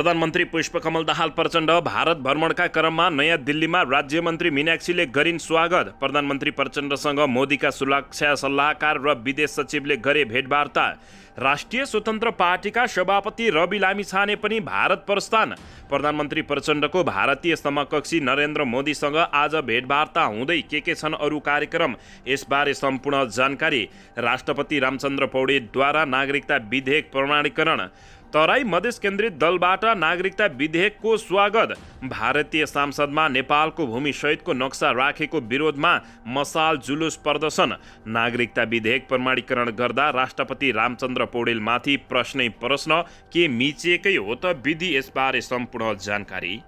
प्रधानमन्त्री पुष्पकमल दाहाल प्रचण्ड भारत भ्रमणका क्रममा नयाँ दिल्लीमा राज्यमन्त्री मीनाक्षीले गरिन् स्वागत। प्रधानमन्त्री प्रचण्डसँग मोदीका सुरक्षा सल्लाहकार र विदेश सचिवले गरे भेटवार्ता। राष्ट्रिय स्वतन्त्र पार्टीका सभापति रवि लामिछाने पनि भारत प्रस्थान। प्रधानमन्त्री प्रचण्डको भारतीय समकक्षी नरेन्द्र मोदीसँग आज भेटवार्ता हुँदै के छन् अरू कार्यक्रम, यसबारे सम्पूर्ण जानकारी। राष्ट्रपति रामचन्द्र पौडेलद्वारा नागरिकता विधेयक प्रमाणीकरण। तराई मधेस केन्द्रित दलबाट नागरिकता विधेयकको स्वागत। भारतीय संसदमा नेपालको भूमि सहितको नक्सा राखेको विरोधमा मसाल जुलुस प्रदर्शन। नागरिकता विधेयक प्रमाणीकरण गर्दा राष्ट्रपति रामचन्द्र पौडेलमाथि प्रश्नै प्रश्न, के मिचिएकै हो त विधि, यसबारे सम्पूर्ण जानकारी।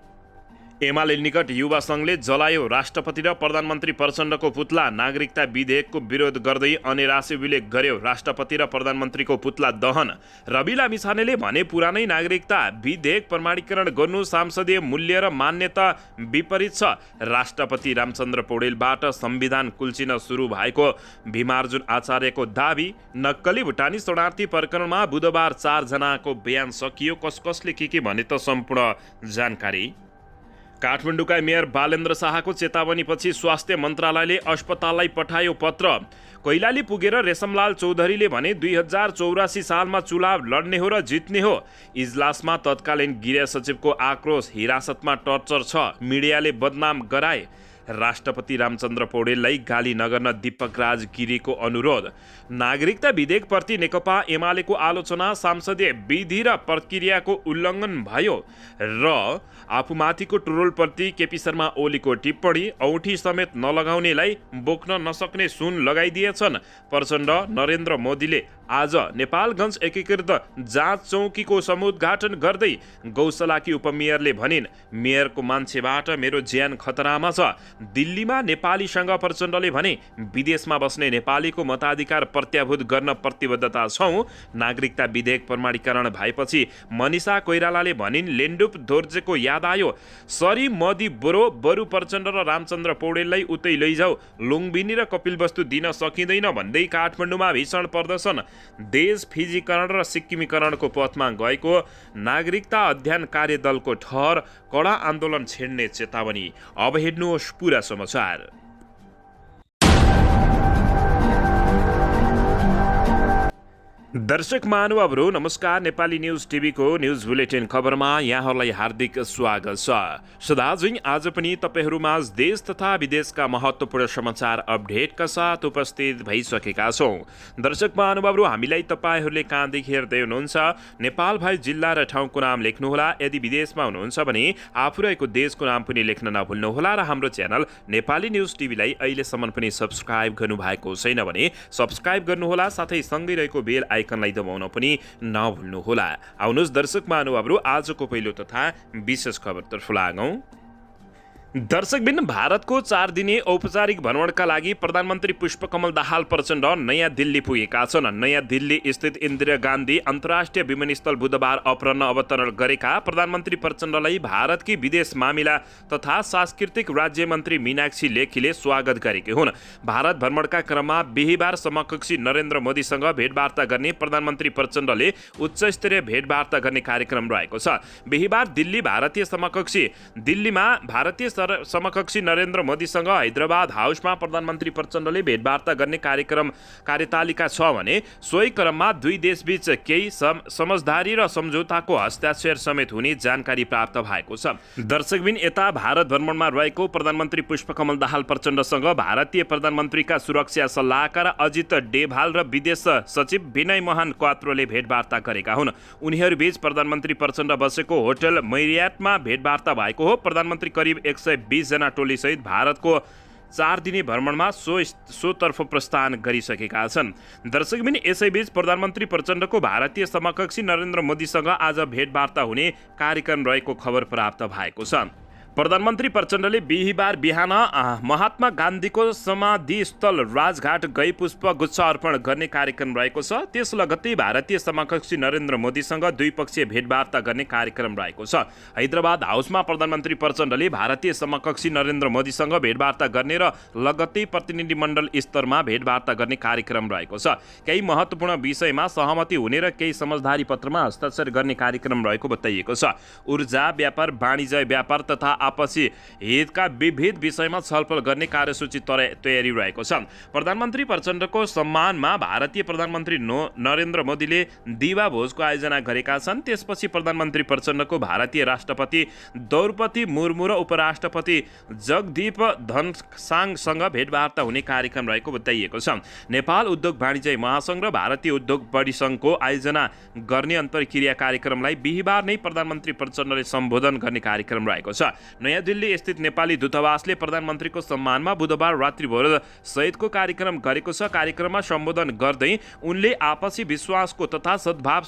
एमाले निकट युवा सङ्घले जलायो राष्ट्रपति र प्रधानमन्त्री प्रचण्डको पुतला। नागरिकता विधेयकको विरोध गर्दै अनेरासेवीले गर्यो राष्ट्रपति र प्रधानमन्त्रीको पुतला दहन। रवि लामिछानेले भने पुरानै नागरिकता विधेयक प्रमाणीकरण गर्नु संसदीय मूल्य र मान्यता विपरीत छ। राष्ट्रपति रामचन्द्र पौडेलबाट संविधान कुल्चिन सुरु भएको भीमार्जुन आचार्यको दाबी। नक्कली भुटानी शरणार्थी प्रकरणमा बुधबार 4 जनाको बयान सकियो। कसले के भने त सम्पूर्ण जानकारी। काठमाडौँका मेयर बालेन्द्र शाहको चेतावनीपछि स्वास्थ्य मन्त्रालयले अस्पताललाई पठायो पत्र। कैलाली पुगेर रेशमलाल चौधरीले भने 2084 सालमा चुनाव लड्ने हो र जित्ने हो। इजलासमा तत्कालीन गृह सचिवको आक्रोश, हिरासतमा टर्चर छ, मिडियाले बदनाम गराए। राष्ट्रपति रामचन्द्र पौडेललाई गाली नगर्न दीपक राज गिरीको अनुरोध। नागरिकता विधेयकप्रति नेकपा एमालेको आलोचना, संसदीय विधि र प्रक्रियाको उल्लङ्घन भयो र आफूमाथिको ट्रोलप्रति केपी शर्मा ओलीको टिप्पणी। औँठी समेत नलगाउनेलाई बोक्न नसक्ने सुन लगाइदिएछन्। प्रचण्ड नरेन्द्र मोदीले आज नेपालगञ्ज एकीकृत जाँच चौकीको समुद्घाटन गर्दै गौशालाकी उपमेयरले भनिन्, मेयरको मान्छेबाट मेरो ज्यान खतरामा छ। दिल्लीमा नेपालीसँग प्रचण्डले भने विदेशमा बस्ने नेपालीको मताधिकार प्रत्याभूत गर्न प्रतिबद्धता छौँ। नागरिकता विधेयक प्रमाणीकरण भएपछि मनिषा कोइरालाले भनिन्, लेन्डुप दोर्जेको याद आयो। सरी मदी बरु प्रचण्ड र रामचन्द्र पौडेललाई उतै लैजाऊ, लुम्बिनी र कपिलवस्तु दिन सकिँदैन भन्दै काठमाडौँमा भीषण प्रदर्शन। देश फिजीकरण र सिक्किमीकरणको पथमा गएको नागरिकता अध्ययन कार्यदलको ठहर, कडा आन्दोलन छेड्ने चेतावनी। अब हेर्नुहोस् पूरा समाचार। दर्शक महानुभावहरू नमस्कार। नेपाली न्युज टिभीको न्युज बुलेटिन खबरमा यहाँहरूलाई हार्दिक स्वागत छ। सदाझै आज पनि तपाईहरूमाझ देश तथा विदेशका महत्त्वपूर्ण समाचार अपडेटका साथ उपस्थित भइसकेका छौँ। दर्शक महानुभावहरू, हामीलाई तपाईँहरूले कहाँदेखि हेर्दै हुनुहुन्छ नेपाल भए जिल्ला र ठाउँको नाम लेख्नुहोला। यदि विदेशमा हुनुहुन्छ भने आफू रहेको देशको नाम पनि लेख्न नभुल्नुहोला र हाम्रो च्यानल नेपाली न्युज टिभीलाई अहिलेसम्म पनि सब्स्क्राइब गर्नुभएको छैन भने सब्स्क्राइब गर्नुहोला, साथै सँगै रहेको बेल आइकनलाई दबाउन पनि नभुल्नुहोला। आउनुहोस् दर्शक महानुभावहरू, आजको पहिलो तथा विशेष खबरतर्फ लागौँ। दर्शकबिन, भारतको 4 दिने औपचारिक भ्रमणका लागि प्रधानमन्त्री पुष्पकमल दाहाल प्रचण्ड नयाँ दिल्ली पुगेका छन्। नयाँ दिल्ली स्थित इन्दिरा गान्धी अन्तर्राष्ट्रिय विमानस्थल बुधबार अपराह्न अवतरण गरेका प्रधानमन्त्री प्रचण्डलाई भारतकी विदेश मामिला तथा सांस्कृतिक राज्यमन्त्री मीनाक्षी लेखीले स्वागत गरेकी हुन्। भारत भ्रमणका क्रममा बिहिबार समकक्षी नरेन्द्र मोदीसँग भेटवार्ता गर्ने प्रधानमन्त्री प्रचण्डले उच्चस्तरीय भेटवार्ता गर्ने कार्यक्रम रहेको छ। बिहिबार दिल्लीमा भारतीय समकक्षी नरेन्द्र मोदीसँग हैदराबाद हाउसमा प्रधानमन्त्री प्रचण्डले भेटवार्ता गर्ने कार्यतालिका छ भने सोही क्रममा दुई देशबीच केही समझदारी र सम्झौताको हस्ताक्षर समेत हुने जानकारी प्राप्त भएको छ। दर्शकबिन, यता भारत भ्रमणमा रहेको प्रधानमन्त्री पुष्पकमल दाहाल प्रचण्डसँग भारतीय प्रधानमन्त्रीका सुरक्षा सल्लाहकार अजित डेभाल र विदेश सचिव विनय मोहन क्वात्रोले भेटवार्ता गरेका हुन्। उनीहरूबीच प्रधानमन्त्री प्रचण्ड बसेको होटल मैरियाटमा भेटवार्ता भएको हो। प्रधानमन्त्री करिब 120 जना टोलीसहित भारतको 4 दिने भ्रमणमा सोतर्फ प्रस्थान गरिसकेका छन्। दर्शकबिन, यसैबीच प्रधानमन्त्री प्रचण्डको भारतीय समकक्षी नरेन्द्र मोदीसँग आज भेटवार्ता हुने कार्यक्रम रहेको खबर प्राप्त भएको छ। प्रधानमन्त्री प्रचण्डले बिहिबार बिहान महात्मा गान्धीको समाधिस्थल राजघाट गई पुष्पगुच्छ अर्पण गर्ने कार्यक्रम रहेको छ। त्यस लगत्तै भारतीय समकक्षी नरेन्द्र मोदीसँग द्विपक्षीय भेटवार्ता गर्ने कार्यक्रम रहेको छ। हैदराबाद हाउसमा प्रधानमन्त्री प्रचण्डले भारतीय समकक्षी नरेन्द्र मोदीसँग भेटवार्ता गर्ने र लगत्तै प्रतिनिधिमण्डल स्तरमा भेटवार्ता गर्ने कार्यक्रम रहेको छ। केही महत्त्वपूर्ण विषयमा सहमति हुने र केही समझदारी पत्रमा हस्ताक्षर गर्ने कार्यक्रम रहेको बताइएको छ। ऊर्जा, व्यापार, वाणिज्य, व्यापार तथा आपसी हितका विविध विषयमा छलफल गर्ने कार्यसूची तयारी रहेको छ। प्रधानमन्त्री प्रचण्डको सम्मानमा भारतीय प्रधानमन्त्री नरेन्द्र मोदीले दिवा भोजको आयोजना गरेका छन्। त्यसपछि प्रधानमन्त्री प्रचण्डको भारतीय राष्ट्रपति द्रौपदी मुर्मू र उपराष्ट्रपति जगदीप धनसाङसँग भेटवार्ता हुने कार्यक्रम रहेको बताइएको छ। नेपाल उद्योग वाणिज्य महासङ्घ र भारतीय उद्योग परिसङ्घको आयोजना गर्ने अन्तर्क्रिया कार्यक्रमलाई बिहिबार नै प्रधानमन्त्री प्रचण्डले सम्बोधन गर्ने कार्यक्रम रहेको छ। नयाँ दिल्ली स्थित नेपाली दूतावासले प्रधानमन्त्रीको सम्मानमा बुधबार रात्रिभर सहितको कार्यक्रम गरेको छ। कार्यक्रममा सम्बोधन गर्दै उनले आपसी विश्वासको तथा सद्भाव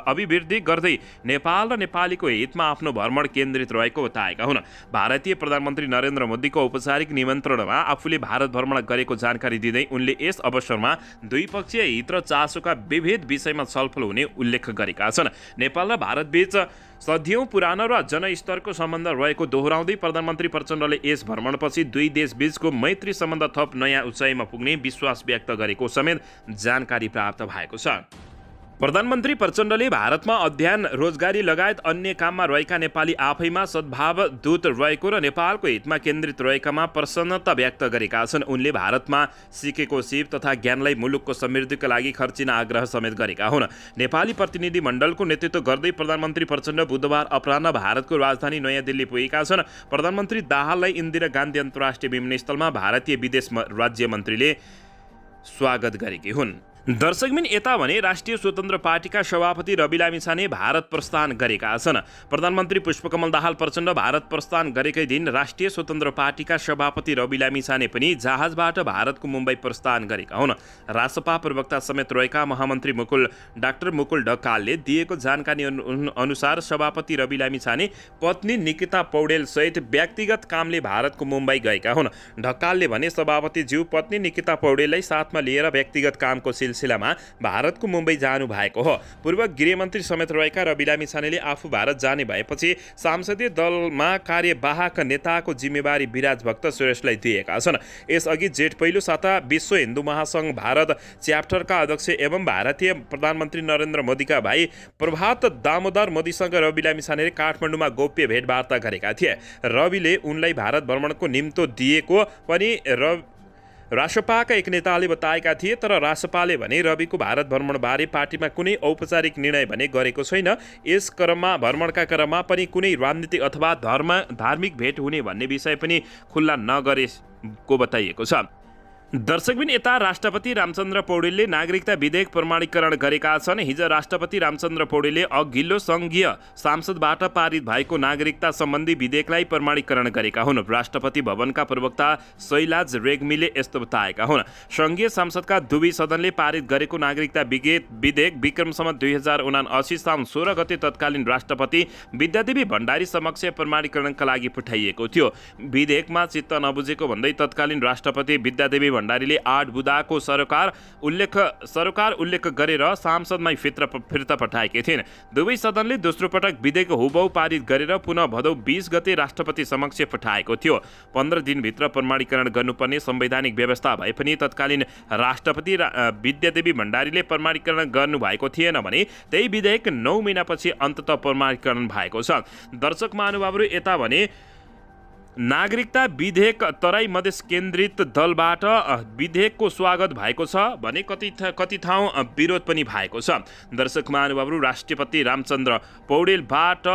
अभिवृद्धि गर्दै नेपाल र नेपालीको हितमा आफ्नो भ्रमण केन्द्रित रहेको बताएका हुन्। भारतीय प्रधानमन्त्री नरेन्द्र मोदीको औपचारिक निमन्त्रणमा आफूले भारत भ्रमण गरेको जानकारी दिँदै उनले यस अवसरमा द्विपक्षीय हित र चासोका विविध विषयमा छलफल हुने उल्लेख गरेका छन्। नेपाल र भारतबीच सदियौं पुरानो र जनस्तरको सम्बन्ध रहेको दोहोऱ्याउँदै प्रधानमन्त्री प्रचण्डले यस भ्रमणपछि दुई देशबीचको मैत्री सम्बन्ध थप नयाँ उचाइमा पुग्ने विश्वास व्यक्त गरेको समेत जानकारी प्राप्त भएको छ। प्रधानमन्त्री प्रचण्डले भारतमा अध्ययन, रोजगारी लगायत अन्य काममा रहेका नेपाली आफैमा सद्भाव दूत रहेको र नेपालको हितमा केन्द्रित रहेकामा प्रसन्नता व्यक्त गरेका छन्। उनले भारतमा सिकेको सिप तथा ज्ञानलाई मुलुकको समृद्धिका लागि खर्चिन आग्रह समेत गरेका हुन्। नेपाली प्रतिनिधि मण्डलको नेतृत्व गर्दै प्रधानमन्त्री प्रचण्ड बुधबार अपराह्न भारतको राजधानी नयाँ दिल्ली पुगेका छन्। प्रधानमन्त्री दाहाललाई इन्दिरा गान्धी अन्तर्राष्ट्रिय विमानस्थलमा भारतीय विदेश राज्य मन्त्रीले स्वागत गरेकी हुन्। दर्शकबिन यता भने राष्ट्रिय स्वतन्त्र पार्टीका सभापति रवि लामिछाने भारत प्रस्थान गरेका छन्। प्रधानमन्त्री पुष्पकमल दाहाल प्रचण्ड भारत प्रस्थान गरेकै दिन राष्ट्रिय स्वतन्त्र पार्टीका सभापति रवि लामिछाने पनि जहाजबाट भारतको मुम्बई प्रस्थान गरेका हुन्। रासपा प्रवक्ता समेत रहेका महामन्त्री डाक्टर मुकुल ढकालले दिएको जानकारी अनुसार सभापति रवि लामिछाने पत्नी निकिता पौडेल सहित व्यक्तिगत कामले भारतको मुम्बई गएका हुन्। ढकालले भने सभापतिज्यू पत्नी निकिता पौडेललाई साथमा लिएर व्यक्तिगत कामको सिलसिलामा भारतको मुम्बई जानु भएको हो। पूर्व गृहमन्त्री समेत रहेका रवि लामिछानेले आफू भारत जाने भएपछि संसदीय दलमा कार्यवाहक नेताको जिम्मेवारी विराज भक्त सुरेशलाई दिएका छन्। यसअघि जेठ पहिलो साता विश्व हिन्दू महासङ्घ भारत च्याप्टरका अध्यक्ष एवं भारतीय प्रधानमन्त्री नरेन्द्र मोदीका भाइ प्रभात दामोदर मोदीसँग रवि लामिछानेले काठमाडौँमा गोप्य भेटवार्ता गरेका थिए। रविले उनलाई भारत भ्रमणको निम्तो दिएको पनि रासपाका एक नेताले बताएका थिए, तर रासपाले भने रविको भारत भ्रमणबारे पार्टीमा कुनै औपचारिक निर्णय भने गरेको छैन। यस भ्रमणका क्रममा पनि कुनै राजनीतिक अथवा धार्मिक भेट हुने भन्ने विषय पनि खुल्ला नगरेको बताइएको छ। दर्शकबिन यता राष्ट्रपति रामचन्द्र पौडेलले नागरिकता विधेयक प्रमाणीकरण गरेका छन्। हिजो राष्ट्रपति रामचन्द्र पौडेलले अघिल्लो सङ्घीय सांसदबाट पारित भएको नागरिकता सम्बन्धी विधेयकलाई प्रमाणीकरण गरेका हुन्। राष्ट्रपति भवनका प्रवक्ता शैलाज रेग्मीले यस्तो बताएका हुन्। सङ्घीय संसदका दुवै सदनले पारित गरेको नागरिकता विधेयक विक्रम सम्वत 2079 साउन 16 गते तत्कालीन राष्ट्रपति विद्यादेवी भण्डारी समक्ष प्रमाणीकरणका लागि पठाइएको थियो। विधेयकमा चित्त नबुझेको भन्दै तत्कालीन राष्ट्रपति विद्यादेवी भण्डारीले 8 बुँदाको सरोकार उल्लेख गरेर सांसदमै फिर्ता पठाएकी थिइन्। दुवै सदनले दोस्रो पटक विधेयक हुबहु पारित गरेर पुनः भदौ 20 गते राष्ट्रपति समक्ष पठाएको थियो। 15 दिनभित्र प्रमाणीकरण गर्नुपर्ने संवैधानिक व्यवस्था भए पनि तत्कालीन राष्ट्रपति विद्यादेवी भण्डारीले प्रमाणीकरण गर्नुभएको थिएन भने त्यही विधेयक 9 महिनापछि अन्ततः प्रमाणीकरण भएको छ। दर्शक महानुभावहरू यता भने नागरिकता विधेयक तराई मधेस केन्द्रित दलबाट विधेयकको स्वागत भएको छ भने कति ठाउँ विरोध पनि भएको छ। दर्शक महानुभावहरू राष्ट्रपति रामचन्द्र पौडेलबाट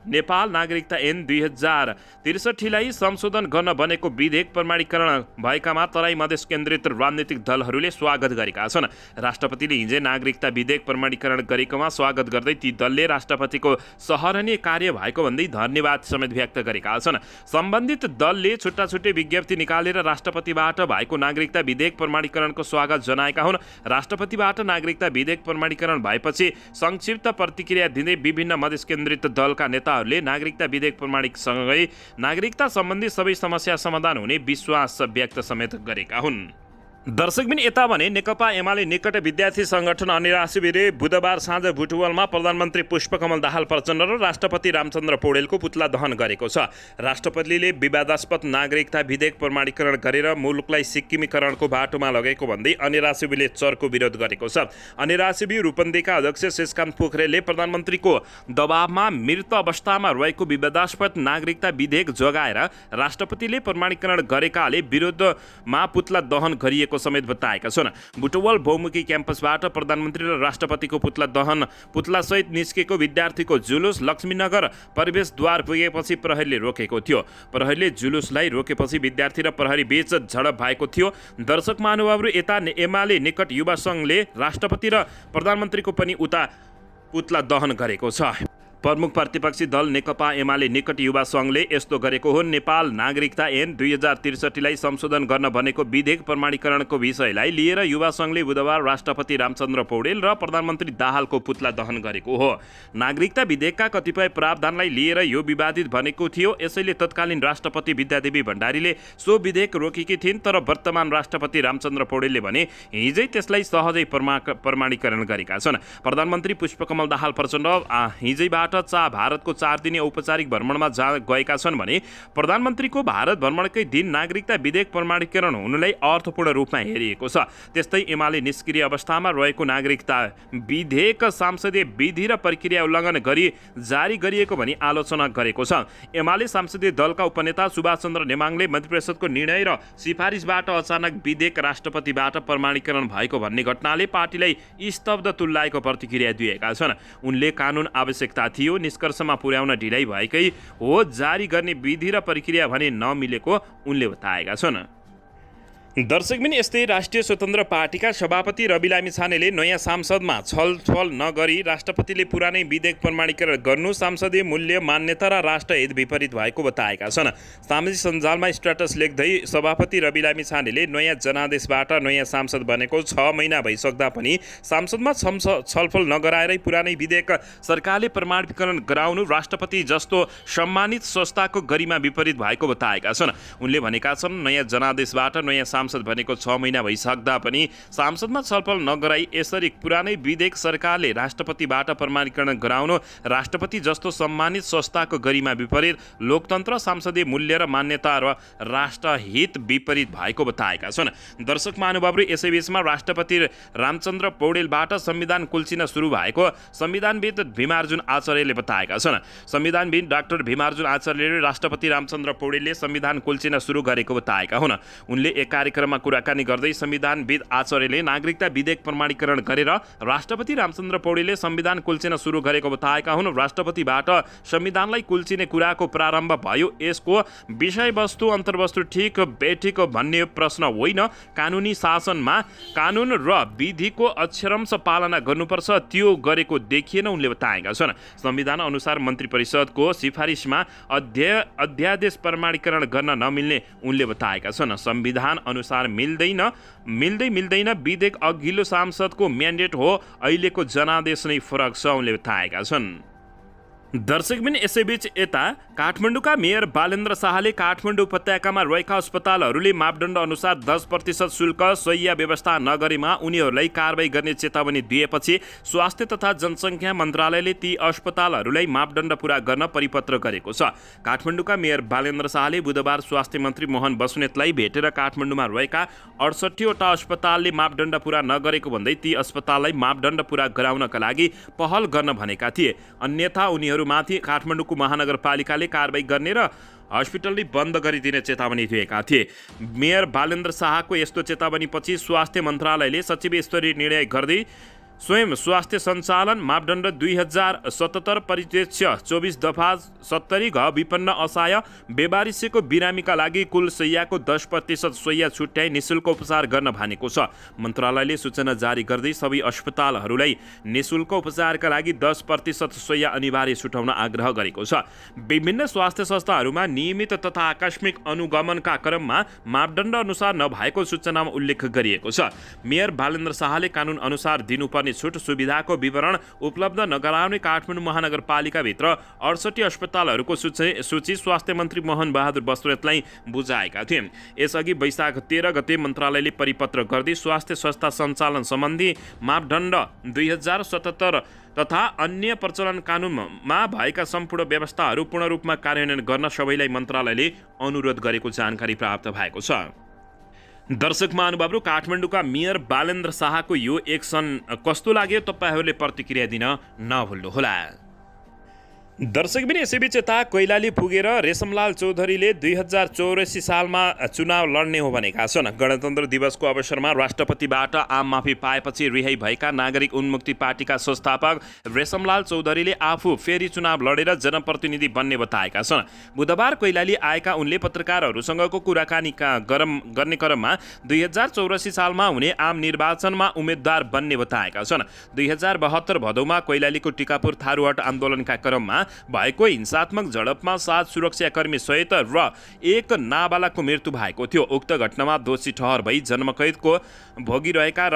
नेपाल नागरिकता ऐन 2063लाई संशोधन गर्न बनेको विधेयक प्रमाणीकरण भएकामा तराई मधेस केन्द्रित राजनीतिक दलहरूले स्वागत गरेका छन्। राष्ट्रपतिले हिजो नागरिकता विधेयक प्रमाणीकरण गरेकोमा स्वागत गर्दै ती दलले राष्ट्रपतिको सराहनीय कार्य भएको भन्दै धन्यवाद समेत व्यक्त गरेका छन्। सम्बन्धित सम्बन्धित दलले छुट्टै विज्ञप्ति निकालेर राष्ट्रपतिबाट भएको नागरिकता विधेयक प्रमाणीकरणको स्वागत जनाएका हुन्। राष्ट्रपतिबाट नागरिकता विधेयक प्रमाणीकरण भएपछि संक्षिप्त प्रतिक्रिया दिँदै विभिन्न मधेस केन्द्रित दलका नेताहरूले नागरिकता विधेयक प्रमाणीसँगै नागरिकता सम्बन्धी सबै समस्या समाधान हुने विश्वास व्यक्त समेत गरेका हुन्। दर्शकबिन यता भने नेकपा एमाले निकट विद्यार्थी संगठन अनिरा शिविरले बुधबार साँझ बुटवलमा प्रधानमन्त्री पुष्पकमल दाहाल प्रचण्ड र राष्ट्रपति रामचन्द्र पौडेलको पुतला दहन गरेको छ। राष्ट्रपतिले विवादास्पद नागरिकता विधेयक प्रमाणीकरण गरेर मुलुकलाई सिक्किमीकरणको बाटोमा लगेको भन्दै अनिरा शिविरले चर्को विरोध गरेको छ। अनिरा शिविर रूपन्देहीका अध्यक्ष शेषकान्त पोखरेलले प्रधानमन्त्रीको दबावमा मृत अवस्थामा रहेको विवादास्पद नागरिकता विधेयक जगाएर राष्ट्रपतिले प्रमाणीकरण गरेकाले विरोधमा पुतला दहन गरिएको समेत बताएका छन्। बुटवल बहुमुखी क्याम्पसबाट प्रधानमन्त्री र राष्ट्रपतिको पुतलासहित निस्केको विद्यार्थीको जुलुस लक्ष्मीनगर प्रवेशद्वार पुगेपछि प्रहरीले रोकेको थियो। प्रहरीले जुलुसलाई रोकेपछि विद्यार्थी र प्रहरी बीच झडप भएको थियो। दर्शक महानुभावहरू यता एमाले निकट युवा सङ्घले राष्ट्रपति र प्रधानमन्त्रीको पनि उता पुतला दहन गरेको छ। प्रमुख प्रतिपक्षी दल नेकपा एमाले निकट युवा सङ्घले यस्तो गरेको हो। नेपाल नागरिकता ऐन 2063लाई संशोधन गर्न भनेको विधेयक प्रमाणीकरणको विषयलाई लिएर युवा सङ्घले बुधबार राष्ट्रपति रामचन्द्र पौडेल र प्रधानमन्त्री दाहालको पुतला दहन गरेको हो। नागरिकता विधेयकका कतिपय प्रावधानलाई लिएर यो विवादित बनेको थियो। यसैले तत्कालीन राष्ट्रपति विद्यादेवी भण्डारीले सो विधेयक रोकेकी थिइन्, तर वर्तमान राष्ट्रपति रामचन्द्र पौडेलले भने हिजै त्यसलाई सहजै प्रमाणीकरण गरेका छन्। प्रधानमन्त्री पुष्पकमल दाहाल प्रचण्ड हिजैबाट भारतको 4 दिने औपचारिक भ्रमणमा गएका छन् भने प्रधानमन्त्रीको भारत भ्रमणकै दिन नागरिकता विधेयक प्रमाणीकरण हुनुलाई अर्थपूर्ण रूपमा हेरिएको छ। त्यस्तै एमाले निष्क्रिय अवस्थामा रहेको नागरिकता विधेयक सांसदीय विधि र प्रक्रिया उल्लङ्घन गरी जारी गरिएको भनी आलोचना गरेको छ। एमाले संसदीय दलका उपनेता सुभाष चन्द्र नेमाङले मन्त्रिपरिषदको निर्णय र सिफारिसबाट अचानक विधेयक राष्ट्रपतिबाट प्रमाणीकरण भएको भन्ने घटनाले पार्टीलाई स्तब्ध तुल्याएको प्रतिक्रिया दिएका छन्। उनले कानुन आवश्यकता थियो, निष्कर्षमा पुर्याउन ढिलाइ भएकै हो, जारी गर्ने विधि र प्रक्रिया भने नमिलेको उनले बताएका छन्। दर्शकबिन यस्तै राष्ट्रिय स्वतन्त्र पार्टीका सभापति रवि लामिछानेले नयाँ सांसदमा छलफल नगरी राष्ट्रपतिले पुरानै विधेयक प्रमाणीकरण गर्नु सांसदीय मूल्य मान्यता र राष्ट्रहित विपरीत भएको बताएका छन्। सामाजिक सञ्जालमा स्ट्याटस लेख्दै सभापति रवि लामिछानेले नयाँ जनादेशबाट नयाँ सांसद बनेको 6 महिना भइसक्दा पनि सांसदमा छलफल नगराएरै पुरानै विधेयक सरकारले प्रमाणीकरण गराउनु राष्ट्रपति जस्तो सम्मानित संस्थाको गरिमा विपरीत भएको बताएका छन्। उनले भनेका छन्, नयाँ जनादेशबाट नयाँ सांसद बनेको 6 महिना भइसक्दा पनि सांसदमा छलफल नगराई यसरी पुरानै विधेयक सरकारले राष्ट्रपतिबाट प्रमाणीकरण गराउनु राष्ट्रपति जस्तो सम्मानित संस्थाको गरिमा विपरीत, लोकतन्त्र, संसदीय मूल्य र मान्यता र राष्ट्रहित विपरीत भएको बताएका छन्। दर्शक महानुभावहरू यसैबीचमा राष्ट्रपति रामचन्द्र पौडेलबाट संविधान कुल्चिन सुरु भएको संविधानविद भीमार्जुन आचार्यले बताएका छन्। संविधानविद डाक्टर भीमार्जुन आचार्यले राष्ट्रपति रामचन्द्र पौडेलले संविधान कुल्चिन सुरु गरेको बताएका हुन्। उनले एक कार्यक्रममा कुराकानी गर्दै संविधानविद आचार्यले नागरिकता विधेयक प्रमाणीकरण गरेर राष्ट्रपति रामचन्द्र पौडेलले संविधान कुल्चिन सुरु गरेको बताएका हुन्। राष्ट्रपतिबाट संविधानलाई कुल्चिने कुराको प्रारम्भ भयो। यसको विषयवस्तु अन्तर्वस्तु ठिक बेठिक भन्ने प्रश्न होइन। कानुनी शासनमा कानुन र विधिको अक्षरंश पालना गर्नुपर्छ, त्यो गरेको देखिएन उनले बताएका छन्। संविधान अनुसार मन्त्री परिषदको सिफारिसमा अध्यादेश प्रमाणीकरण गर्न नमिल्ने उनले बताएका छन्। संविधान अनुसार मिल्दैन विधेयक अघिल्लो सांसदको म्यान्डेट हो, अहिलेको जनादेश नै फरक छ उनले बताएका छन्। दर्शकबिन यसैबीच यता काठमाडौँका मेयर बालेन्द्र शाहले काठमाडौँ उपत्यकामा रहेका अस्पतालहरूले मापदण्ड अनुसार 10% शुल्क शय्या व्यवस्था नगरेमा उनीहरूलाई कारबाही गर्ने चेतावनी दिएपछि स्वास्थ्य तथा जनसङ्ख्या मन्त्रालयले ती अस्पतालहरूलाई मापदण्ड पूरा गर्न परिपत्र गरेको छ। काठमाडौँका मेयर बालेन्द्र शाहले बुधबार स्वास्थ्य मन्त्री मोहन बस्नेतलाई भेटेर काठमाडौँमा रहेका 68वटा अस्पतालले मापदण्ड पूरा नगरेको भन्दै ती अस्पताललाई मापदण्ड पूरा गराउनका लागि पहल गर्न भनेका थिए। अन्यथा उनीहरूमाथि काठमाडौँको महानगरपालिकाले कारबाही गर्ने र हस्पिटलले बन्द गरिदिने चेतावनी दिएका थिए। मेयर बालेन्द्र शाहको यस्तो चेतावनीपछि स्वास्थ्य मन्त्रालयले सचिव स्तरीय निर्णय गर्दै स्वयं स्वास्थ्य सञ्चालन मापदण्ड 2077 परिप्रेक्ष्य 24 दफा 70 घ विपन्न असहाय बेवारिसेको बिरामीका लागि कुल शैय्याको 10% शैय्या छुट्याई निशुल्क उपचार गर्न भनेको छ। मन्त्रालयले सूचना जारी गर्दै सबै अस्पतालहरूलाई निशुल्क उपचारका लागि 10% शैय्या अनिवार्य छुटाउन आग्रह गरेको छ। विभिन्न स्वास्थ्य संस्थाहरूमा नियमित तथा आकस्मिक अनुगमनका क्रममा मापदण्ड अनुसार नभएको सूचनामा उल्लेख गरिएको छ। मेयर बालेन्द्र शाहले कानुन अनुसार दिनुपर्ने छुट सुविधाको विवरण उपलब्ध नगराउने काठमाडौँ महानगरपालिकाभित्र 68 अस्पतालहरूको सूची स्वास्थ्य मन्त्री मोहन बहादुर बस्नेतलाई बुझाएका थिए। यसअघि वैशाख 13 गते मन्त्रालयले परिपत्र गर्दै स्वास्थ्य संस्था सञ्चालन सम्बन्धी मापदण्ड 2077 तथा अन्य प्रचलन कानुनमा भएका सम्पूर्ण व्यवस्थाहरू पूर्ण रूपमा कार्यान्वयन गर्न सबैलाई मन्त्रालयले अनुरोध गरेको जानकारी प्राप्त भएको छ। दर्शक महानुभावहरू, काठमाडौँका मेयर बालेन्द्र शाहको यो एक्सन कस्तो लाग्यो तपाईँहरूले प्रतिक्रिया दिन नभुल्नुहोला। दर्शकबिन यसैबीच यता कैलाली पुगेर रेशमलाल चौधरीले 2084 सालमा चुनाव लड्ने हो भनेका छन्। गणतन्त्र दिवसको अवसरमा राष्ट्रपतिबाट आम माफी पाएपछि रिहाई भएका नागरिक उन्मुक्ति पार्टीका संस्थापक रेशमलाल चौधरीले आफू फेरि चुनाव लडेर जनप्रतिनिधि बन्ने बताएका छन्। बुधबार कैलाली आएका उनले पत्रकारहरूसँगको कुराकानी गर्ने क्रममा 2084 सालमा हुने आम निर्वाचनमा उम्मेद्वार बन्ने बताएका छन्। 2072 भदौमा कैलालीको टिकापुर थारूहट आन्दोलनका क्रममा भएको हिंसात्मक झडपमा 7 सुरक्षाकर्मी सहित र 1 नाबालकको मृत्यु भएको थियो। उक्त घटनामा दोषी ठहर भई जन्मकैदको भोगिरहेका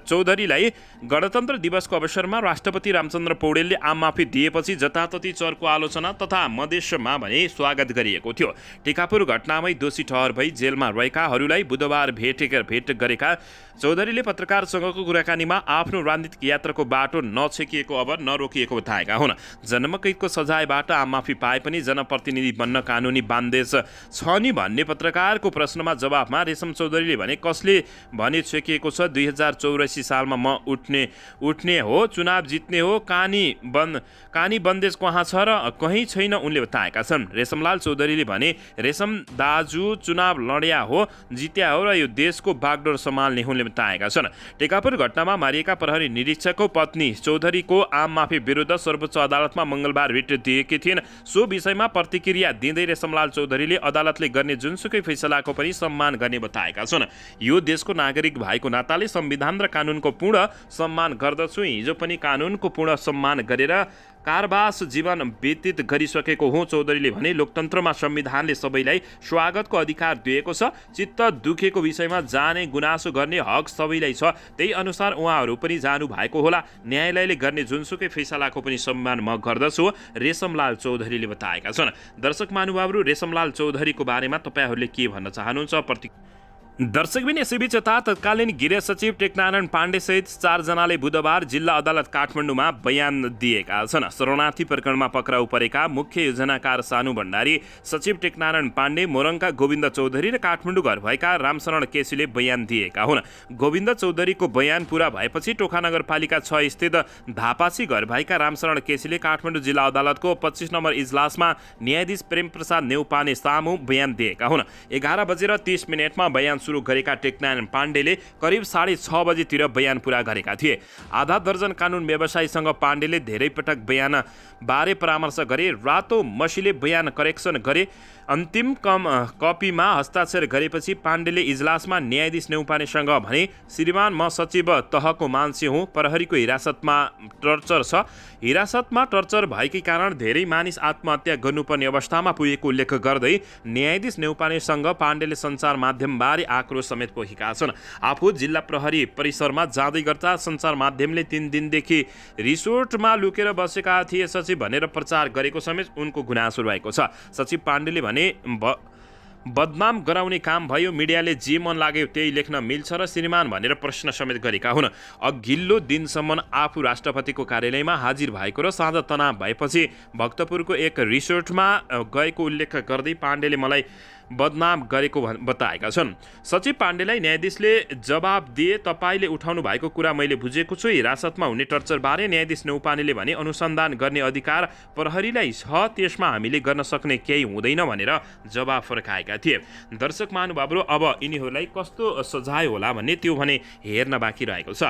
चौधरीलाई गणतन्त्र दिवसको अवसरमा राष्ट्रपति रामचन्द्र पौडेलले आम माफी दिएपछि जताततै चर्को आलोचना तथा मधेसमा भने स्वागत गरिएको थियो। टिकापुर घटनामै दोषी ठहर भई जेलमा रहेकाहरूलाई बुधबार भेट गरेका चौधरीले पत्रकारसँगको कुराकानीमा आफ्नो राजनीतिक यात्राको बाटो नछेकिएको अब नरोकिएको बताएका हुन्। जन्मकैदको सजायबाट आम माफी पाए पनि जनप्रतिनिधि बन्न कानुनी बान्देज छ नि भन्ने पत्रकारको प्रश्नमा जवाफमा रेशम चौधरीले भने कसले भने छेकिएको छ। 2084 सालमा म उठ्ने हो, चुनाव जित्ने हो, कानी बन्देज कहाँ छ र कहीँ छैन उनले बताएका छन्। रेशमलाल चौधरीले भने रेशम दाजु चुनाव लड्या हो, जित्या हो र यो देशको बागडोर सम्हाल्ने उनले बताएका छन्। टिकापुर घटनामा मारिएका प्रहरी निरीक्षकको पत्नी चौधरीको आम माफी विरुद्ध सर्वोच्च अदालतमा मंगलबार रिट दिएकी थिइन्। सो विषयमा प्रतिक्रिया दिँदै रेशमलाल चौधरीले अदालतले गर्ने जुनसुकै फैसलाको पनि सम्मान गर्ने बताएका छन्। यो देशको नागरिक भएको नाताले संविधान र कानुनको पूर्ण सम्मान गर्दछु। हिजो पनि कानुनको पूर्ण सम्मान गरेर कारबास जीवन व्यतीत गरिसकेको हुँ। चौधरीले भने लोकतन्त्रमा संविधानले सबैलाई स्वागतको अधिकार दिएको छ। चित्त दुखेको विषयमा जाने गुनासो गर्ने हक सबैलाई छ, त्यही अनुसार उहाँहरू पनि जानु भएको होला। न्यायालयले गर्ने जुनसुकै फैसलाको पनि सम्मान म गर्दछु, रेशमलाल चौधरीले बताएका छन्। दर्शक महानुभावहरू, रेशमलाल चौधरीको बारेमा तपाईँहरूले के भन्न चाहनुहुन्छ? दर्शकबिन यसैबीच यता तत्कालीन गृह सचिव टेकनारायण पाण्डे सहित 4 जनाले बुधबार जिल्ला अदालत काठमाडौँमा बयान दिएका छन्। शरणार्थी प्रकरणमा पक्राउ परेका मुख्य योजनाकार सानु भण्डारी, सचिव टेकनारायण पाण्डे, मोरङका गोविन्द चौधरी र काठमाडौँ घर भएका रामशरण केसीले बयान दिएका हुन्। गोविन्द चौधरीको बयान पूरा भएपछि टोखा नगरपालिका 6 स्थित धापासी घर भएका रामशरण केसीले काठमाडौँ जिल्ला अदालतको 25 नम्बर इजलासमा न्यायाधीश प्रेम प्रसाद नेउपाने सामु बयान दिएका हुन्। 11:30 बयान सुरु गरेका टेकनारायण पाण्डेले करिब 6:30 बजेतिर बयान पूरा गरेका थिए। आधा दर्जन कानुन व्यवसायीसँग पाण्डेले धेरै पटक बयान बारे परामर्श गरे। रातो मसीले बयान करेक्सन गरे। अन्तिम कपीमा हस्ताक्षर गरेपछि पाण्डेले इजलासमा न्यायाधीश नेउपानेसँग भने, श्रीमान म सचिव तहको मान्छे हुँ, प्रहरीको हिरासतमा टर्चर छ। हिरासतमा टर्चर भएकै कारण धेरै मानिस आत्महत्या गर्नुपर्ने अवस्थामा पुगेको उल्लेख गर्दै न्यायाधीश नेउपानेसँग पाण्डेले सञ्चार माध्यमबारे आक्रोश समेत पोखेका छन्। आफू जिल्ला प्रहरी परिसरमा जाँदै गर्दा सञ्चार माध्यमले 3 दिनदेखि रिसोर्टमा लुकेर बसेका थिए सचिव भनेर प्रचार गरेको समेत उनको गुनासो रहेको छ। सचिव पाण्डेले भने बदनाम गराउने काम भयो, मिडियाले जे मन लाग्यो त्यही लेख्न मिल्छ र श्रीमान भनेर प्रश्न समेत गरेका हुन्। अघिल्लो दिनसम्म आफू राष्ट्रपतिको कार्यालयमा हाजिर भएको र साँझ तनाव भएपछि भक्तपुरको एक रिसोर्टमा गएको उल्लेख गर्दै पाण्डेले मलाई बदनाम गरेको बताएका छन्। सचिव पाण्डेलाई न्यायाधीशले जवाब दिए, तपाईँले उठाउनु भएको कुरा मैले बुझेको छु। हिरासतमा हुने टर्चरबारे न्यायाधीश नेउपानेले भने अनुसन्धान गर्ने अधिकार प्रहरीलाई छ, त्यसमा हामीले गर्न सक्ने केही हुँदैन भनेर जवाब फर्काएका थिए। दर्शक महानुभावहरू, अब यिनीहरूलाई कस्तो सजाय होला भन्ने त्यो भने हेर्न बाँकी रहेको छ।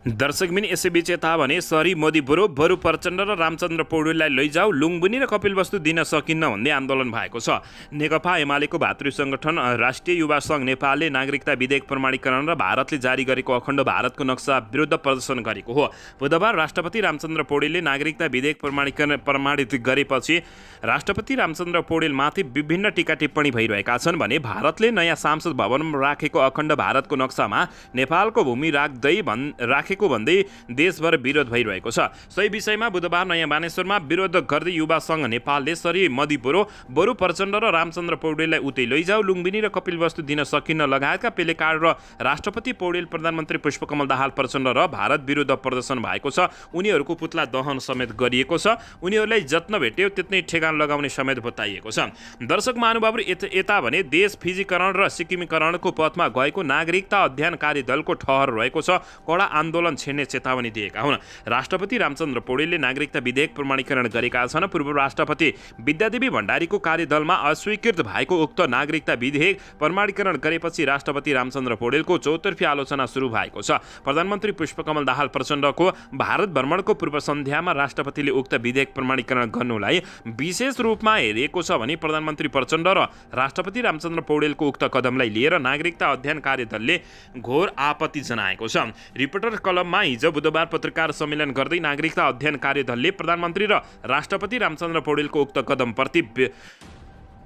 दर्शकबिन यसैबीच यता भने सरी मोदी बरु प्रचण्ड र रामचन्द्र पौडेललाई लैजाऊ लुम्बिनी र कपिलवस्तु दिन सकिन्न भन्दै आन्दोलन भएको छ। नेकपा एमालेको भातृ सङ्गठन राष्ट्रिय युवा सङ्घ नेपालले नागरिकता विधेयक प्रमाणीकरण र भारतले जारी गरेको अखण्ड भारतको नक्सा विरुद्ध प्रदर्शन गरेको हो। बुधबार राष्ट्रपति रामचन्द्र पौडेलले नागरिकता विधेयक प्रमाणित गरेपछि राष्ट्रपति रामचन्द्र पौडेलमाथि विभिन्न टीका टिप्पणी भइरहेका छन् भने भारतले नयाँ सांसद भवनमा राखेको अखण्ड भारतको नक्सामा नेपालको भूमि राखेको भन्दै देशभर विरोध भइरहेको छ। सही विषयमा बुधबार नयाँ बानेश्वरमा विरोध गर्दै युवा सङ्घ नेपालले सरी मोदी बरु प्रचण्ड र रामचन्द्र पौडेललाई उतै लैजाऊ लुम्बिनी र कपिलवस्तु दिन सकिन्न लगायतका पेलेकार र राष्ट्रपति पौडेल प्रधानमन्त्री पुष्पकमल दाहाल प्रचण्ड र भारत विरुद्ध प्रदर्शन भएको छ। उनीहरूको पुतला दहन समेत गरिएको छ। उनीहरूलाई जत्न भेट्यो त्यतै ठेगान लगाउने समेत बताइएको छ। दर्शक महानुभावहरू यता भने देश फिजीकरण र सिक्किमीकरणको पथमा गएको नागरिकता अध्ययन कार्यदलको ठहर रहेको छ। कडा आन्दोलन छेड्ने चेतावनी दिएका हुन्। राष्ट्रपति रामचन्द्र पौडेलले नागरिकता विधेयक प्रमाणीकरण गरेका छन्। पूर्व राष्ट्रपति विद्यादेवी भण्डारीको कार्यदलमा अस्वीकृत भएको उक्त नागरिकता विधेयक प्रमाणीकरण गरेपछि राष्ट्रपति रामचन्द्र पौडेलको चौतर्फी आलोचना सुरु भएको छ। प्रधानमन्त्री पुष्पकमल दाहाल प्रचण्डको भारत भ्रमणको पूर्व सन्ध्यामा राष्ट्रपतिले उक्त विधेयक प्रमाणीकरण गर्नुलाई विशेष रूपमा हेरिएको छ भने प्रधानमन्त्री प्रचण्ड र राष्ट्रपति रामचन्द्र पौडेलको उक्त कदमलाई लिएर नागरिकता अध्ययन कार्यदलले घोर आपत्ति जनाएको छ। रिपोर्टर कलममा हिजो बुधबार पत्रकार सम्मेलन गर्दै नागरिकता अध्ययन कार्यदलले प्रधानमन्त्री र राष्ट्रपति रामचन्द्र पौडेलको उक्त कदमप्रति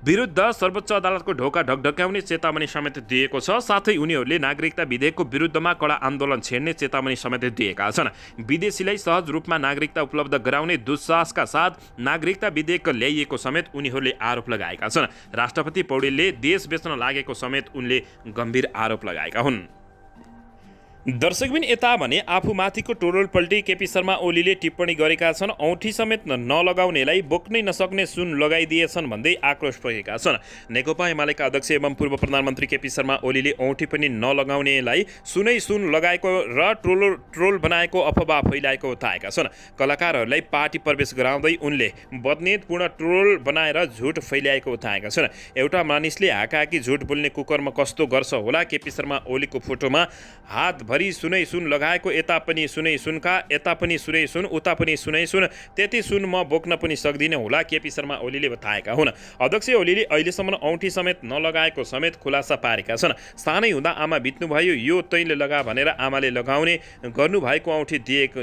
विरुद्ध सर्वोच्च अदालतको ढोका ढकढक्याउने चेतावनी समेत दिएको छ। साथै उनीहरूले नागरिकता विधेयकको विरुद्धमा कडा आन्दोलन छेड्ने चेतावनी समेत दिएका छन्। विदेशीलाई सहज रूपमा नागरिकता उपलब्ध गराउने दुस्साहसका साथ नागरिकता विधेयक ल्याइएको समेत उनीहरूले आरोप लगाएका छन्। राष्ट्रपति पौडेलले देश बेच्न लागेको समेत उनले गम्भीर आरोप लगाएका हुन्। दर्शकबिन यता भने आफूमाथिको टोरोल पल्टी केपी शर्मा ओलीले टिप्पणी गरेका छन्। औँठी समेत नलगाउनेलाई बोक्नै नसक्ने सुन लगाइदिएछन् भन्दै आक्रोश भएका छन्। नेकपा एमालेका अध्यक्ष एवं पूर्व प्रधानमन्त्री केपी शर्मा ओलीले औँठी पनि नलगाउनेलाई सुन लगाएको र ट्रोल बनाएको अफवाह फैलाएको बताएका छन्। कलाकारहरूलाई पार्टी प्रवेश गराउँदै उनले बदनीतपूर्ण ट्रोल बनाएर झुट फैलाएको बताएका छन्। एउटा मानिसले हाकाहाकी झुट बोल्ने कुकर्म कस्तो गर्छ होला। केपी शर्मा ओलीको फोटोमा हात सुनै सुन लगाएको, यता पनि सुनै सुनका, यता पनि सुनै सुन, उता पनि सुनै सुन, त्यति सुन म बोक्न पनि सक्दिनँ होला केपी शर्मा ओलीले बताएका हुन्। अध्यक्ष ओलीले अहिलेसम्म औँठी समेत नलगाएको समेत खुलासा पारेका छन्। सानै हुँदा आमा बित्नुभयो, यो तैँले लगा भनेर आमाले लगाउने गर्नुभएको औँठी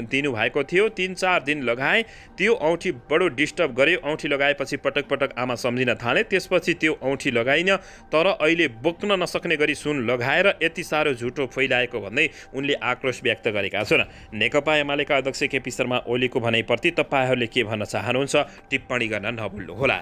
दिनुभएको थियो। 3-4 दिन लगाए, त्यो औँठी बडो डिस्टर्ब गर्यो। औँठी लगाएपछि पटक पटक आमा सम्झिन थाले, त्यसपछि त्यो औँठी लगाइन। तर अहिले बोक्न नसक्ने गरी सुन लगाएर यति साह्रो झुटो फैलाएको भन्दै उनले आक्रोश व्यक्त गरेका छन्। नेकपा एमालेका अध्यक्ष केपी शर्मा ओलीको भनाइप्रति तपाईँहरूले के भन्न चाहनुहुन्छ टिप्पणी गर्न नभुल्नुहोला।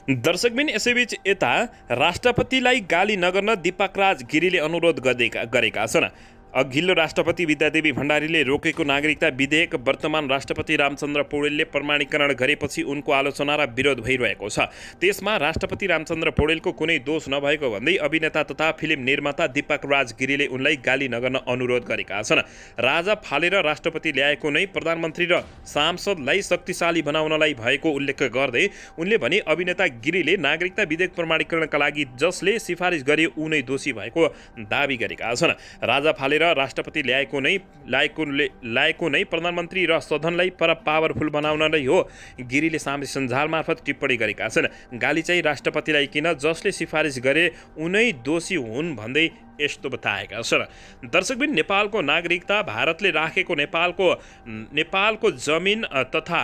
दर्शकबिन यसैबीच यता राष्ट्रपतिलाई गाली नगर्न दीपकराज गिरीले अनुरोध गरेका छन्। अघिल्लो राष्ट्रपति विद्यादेवी भण्डारीले रोकेको नागरिकता विधेयक वर्तमान राष्ट्रपति रामचन्द्र पौडेलले प्रमाणीकरण गरेपछि उनको आलोचना र विरोध भइरहेको छ। त्यसमा राष्ट्रपति रामचन्द्र पौडेलको कुनै दोष नभएको भन्दै अभिनेता तथा फिल्म निर्माता दीपकराज गिरीले उनलाई गाली नगर्न अनुरोध गरेका छन्। राजा फालेर राष्ट्रपति ल्याएको नै प्रधानमन्त्री र सांसदलाई शक्तिशाली बनाउनलाई भएको उल्लेख गर्दै उनले भने अभिनेता गिरीले नागरिकता विधेयक प्रमाणीकरणका लागि जसले सिफारिस गरे उनै दोषी भएको दावी गरेका छन्। राजा फालेर राष्ट्रपति ल्याएको नै प्रधानमन्त्री र सदनलाई पावरफुल बनाउन नै हो। गिरीले सामाजिक सञ्जाल मार्फत टिप्पणी गरेका छन्। गाली चाहिँ राष्ट्रपतिलाई किन, जसले सिफारिस गरे उनै दोषी हुन् भन्दै यस्तो बताएका छन्। दर्शकबिन नेपालको नागरिकता भारतले राखेको नेपालको जमिन तथा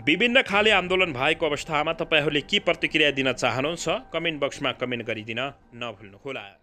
विभिन्न खाले आन्दोलन भएको अवस्थामा तपाईँहरूले के प्रतिक्रिया दिन चाहनुहुन्छ कमेन्ट बक्समा कमेन्ट गरिदिन नभुल्नुहोला।